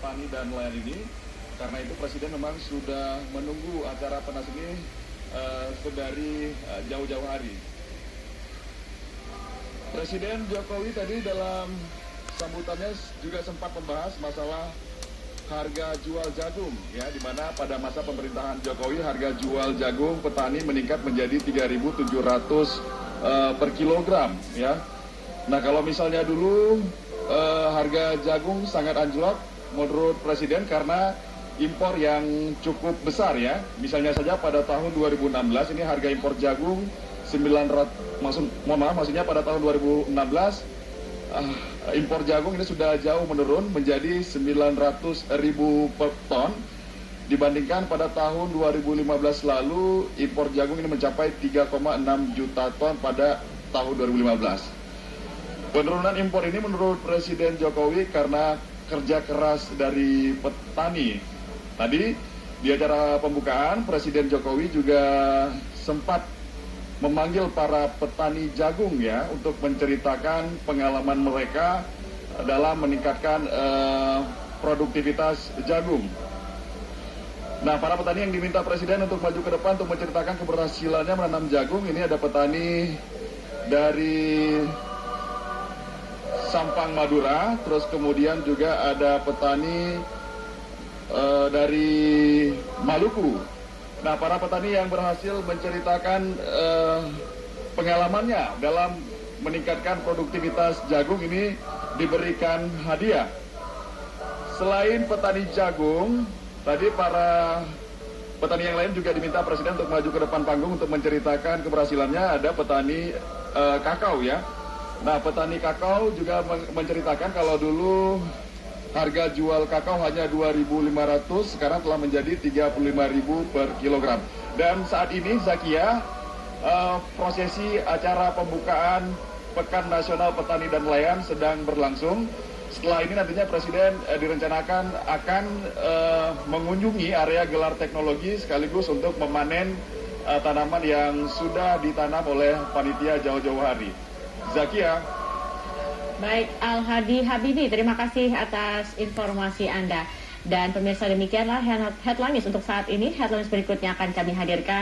Petani dan nelayan ini, karena itu Presiden memang sudah menunggu acara PENAS ini sedari jauh-jauh hari. Presiden Jokowi tadi dalam sambutannya juga sempat membahas masalah harga jual jagung, ya, di mana pada masa pemerintahan Jokowi harga jual jagung petani meningkat menjadi 3.700 per kilogram, ya. Nah, kalau misalnya dulu harga jagung sangat anjlok menurut Presiden karena impor yang cukup besar, ya. Misalnya saja pada tahun 2016 ini harga impor jagung maksudnya pada tahun 2016 impor jagung ini sudah jauh menurun menjadi 900.000 per ton dibandingkan pada tahun 2015 lalu impor jagung ini mencapai 3,6 juta ton pada tahun 2015. Penurunan impor ini menurut Presiden Jokowi karena kerja keras dari petani. Tadi di acara pembukaan, Presiden Jokowi juga sempat memanggil para petani jagung, ya, untuk menceritakan pengalaman mereka dalam meningkatkan produktivitas jagung. Nah, para petani yang diminta Presiden untuk maju ke depan untuk menceritakan keberhasilannya menanam jagung, ini ada petani dari Sampang, Madura, terus kemudian juga ada petani dari Maluku. Nah, para petani yang berhasil menceritakan pengalamannya dalam meningkatkan produktivitas jagung ini diberikan hadiah. Selain petani jagung, tadi para petani yang lain juga diminta Presiden untuk maju ke depan panggung untuk menceritakan keberhasilannya. Ada petani kakao, ya. Nah, petani kakao juga menceritakan kalau dulu harga jual kakao hanya 2.500, sekarang telah menjadi 35.000 per kilogram. Dan saat ini, Zakia, prosesi acara pembukaan Pekan Nasional Petani dan Nelayan sedang berlangsung. Setelah ini nantinya Presiden direncanakan akan mengunjungi area gelar teknologi sekaligus untuk memanen tanaman yang sudah ditanam oleh panitia jauh-jauh hari. Zakia. Baik, Al-Hadi Habibi, terima kasih atas informasi Anda. Dan pemirsa, demikianlah headlines untuk saat ini. Headlines berikutnya akan kami hadirkan.